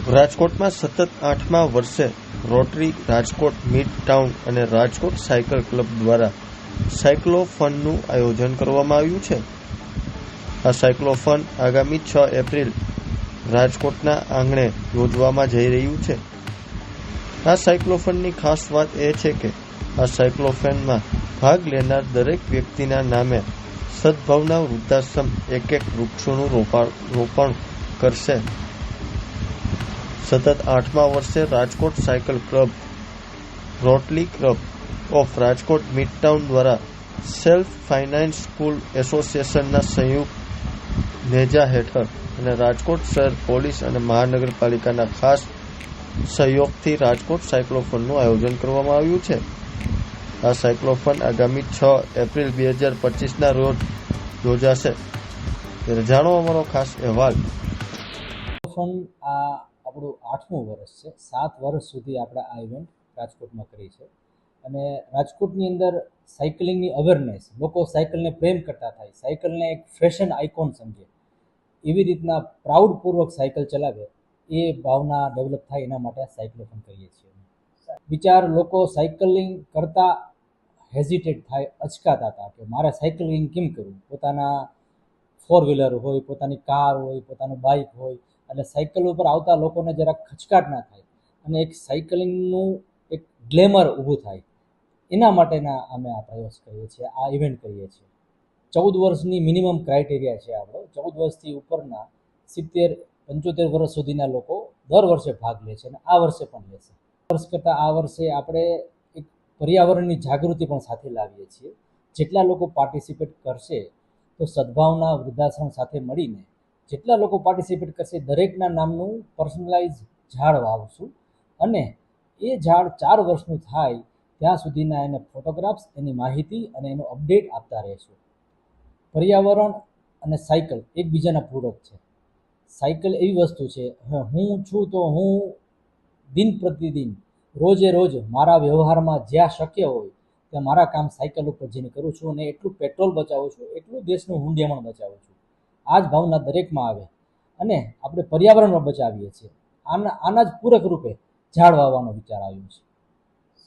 રાજકોટમાં સતત 8મા વર્ષે રોટરી રાજકોટ મિડ ટાઉન અને રાજકોટ સાયકલ ક્લબ દ્વારા સાયક્લોફોનનું આયોજન કરવામાં આવ્યું છે. આ સાયક્લોફોન આગામી 6 એપ્રિલ રાજકોટના આંગણે યોજવામાં જઈ રહ્યું છે. આ સાયક્લોફોનની ખાસ વાત એ છે કે આ સાયક્લોફોનમાં ભાગ લેનાર દરેક વ્યક્તિના નામે સદભાવના વૃદ્ધાશ્રમ એક વૃક્ષોનું રોપણ કરશે. સતત 8મા વર્ષે Rajkot cycle club, rotary club of Rajkot mid town દ્વારા સેલ્ફ ફાઇનાન્સ સ્કૂલ એસોસિએશનના સંયુક્ત નેજા હેઠળ અને રાજકોટ શહેર પોલીસ અને મહાનગરપાલિકાના ખાસ સહયોગથી રાજકોટ સાયક્લોફોનનું આયોજન કરવામાં આવ્યું છે. આ સાયક્લોફોન આગામી 6 એપ્રિલ 2025ના રોજ યોજાશે. ત્યારે જાણો અમારો ખાસ અહેવાલ. આ આપણું 8મું વર્ષ છે. 7 વર્ષ સુધી આપણે આ ઇવેન્ટ રાજકોટમાં કરી છે અને રાજકોટની અંદર સાયકલિંગની અવેરનેસ, લોકો સાયકલને પ્રેમ કરતા થાય, સાયકલને એક ફેશન આઇકોન સમજે, એવી રીતના પ્રાઉડપૂર્વક સાયકલ ચલાવે, એ ભાવના ડેવલપ થાય એના માટે આ સાયક્લોફોન કરીએ છીએ. વિચાર લોકો સાયકલિંગ કરતા હેઝિટેટ થાય, અચકાતા હતા કે મારે સાયકલિંગ કેમ કરવું. પોતાના 4 વ્હીલર હોય, પોતાની કાર હોય, પોતાનું બાઇક હોય, અને સાયકલ ઉપર આવતા લોકોને જરાક ખચકાટ ના થાય અને એક સાયકલિંગનું એક ગ્લેમર ઊભું થાય, એના માટેના અમે આ પ્રયાસ કરીએ છીએ, આ ઇવેન્ટ કરીએ છીએ. 14 વર્ષની મિનિમમ ક્રાઇટેરિયા છે આપણો. 14 વર્ષથી ઉપરના 70-75 વર્ષ સુધીના લોકો દર વર્ષે ભાગ લે છે અને આ વર્ષે પણ લેશે. વર્ષ કરતાં આ વર્ષે આપણે એક પર્યાવરણની જાગૃતિ પણ સાથે લાવીએ છીએ. જેટલા લોકો પાર્ટિસિપેટ કરશે તો સદભાવના વૃદ્ધાશ્રમ સાથે મળીને જેટલા લોકો પાર્ટિસિપેટ કરશે દરેકના નામનું પર્સનલાઇઝ ઝાડ વાવશું અને એ ઝાડ 4 વર્ષનું થાય ત્યાં સુધીના એને ફોટોગ્રાફ્સ, એની માહિતી અને એનું અપડેટ આપતા રહેશું. પર્યાવરણ અને સાયકલ એકબીજાના પૂરક છે. સાયકલ એવી વસ્તુ છે, હું છું તો હું દિન પ્રતિદિન રોજે રોજ મારા વ્યવહારમાં જ્યાં શક્ય હોય ત્યાં મારા કામ સાયકલ ઉપર જઈને કરું છું અને એટલું પેટ્રોલ બચાવું છું, એટલું દેશનું હુંડિયામણ બચાવું છું. આ જ ભાવના દરેકમાં આવે અને આપણે પર્યાવરણમાં બચાવીએ છીએ. આના જ પૂરક રૂપે ઝાડ વાવવાનો વિચાર આવ્યો છે.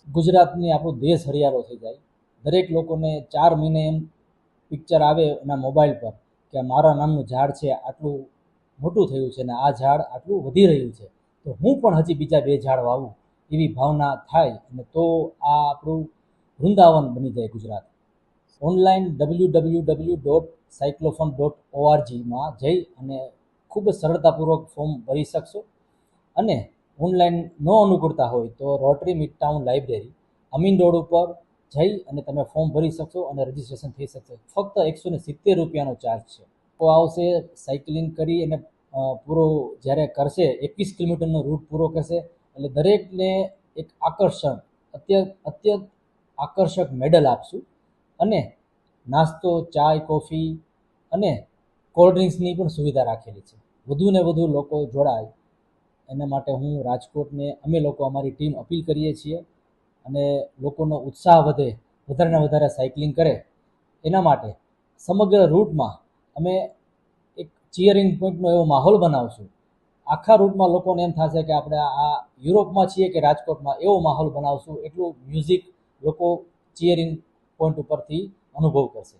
ગુજરાતની આપણો દેશ હરિયાળો થઈ જાય. દરેક લોકોને 4 મહિને એમ પિક્ચર આવે એના મોબાઈલ પર કે મારા નામનું ઝાડ છે, આટલું મોટું થયું છે અને આ ઝાડ આટલું વધી રહ્યું છે, તો હું પણ હજી બીજા 2 ઝાડ વાવું, એવી ભાવના થાય અને તો આ આપણું વૃંદાવન બની જાય ગુજરાત. ઓનલાઈન www.cyclophone.org જઈ અને ખૂબ જ સરળતાપૂર્વક ફોર્મ ભરી શકશો અને ઓનલાઈન ન અનુકૂળતા હોય તો rotary mid town library Amin road ઉપર જઈ અને તમે ફોર્મ ભરી શકશો અને રજિસ્ટ્રેશન થઈ શકશે. ફક્ત 170 રૂપિયાનો ચાર્જ છે. તો આવશે સાયકલિંગ કરી અને પૂરો જ્યારે કરશે 21 કિલોમીટરનો રૂટ પૂરો કરશે એટલે દરેકને એક અત્યંત આકર્ષક મેડલ આપશું અને નાસ્તો, ચાય, કોફી અને કોલ્ડ ડ્રિંક્સની પણ સુવિધા રાખેલી છે. વધુને વધુ લોકો જોડાય એના માટે હું રાજકોટને અમે લોકો અમારી ટીમ અપીલ કરીએ છીએ અને લોકોનો ઉત્સાહ વધે, વધારે ને વધારે સાયકલિંગ કરે એના માટે સમગ્ર રૂટમાં અમે એક ચીયરિંગ પોઈન્ટનો એવો માહોલ બનાવશું. આખા રૂટમાં લોકોને એમ થશે કે આપણે આ યુરોપમાં છીએ કે રાજકોટમાં, એવો માહોલ બનાવશું. એટલું મ્યુઝિક લોકો ચીયરિંગ પોઈન્ટ ઉપરથી અનુભવ કરશે.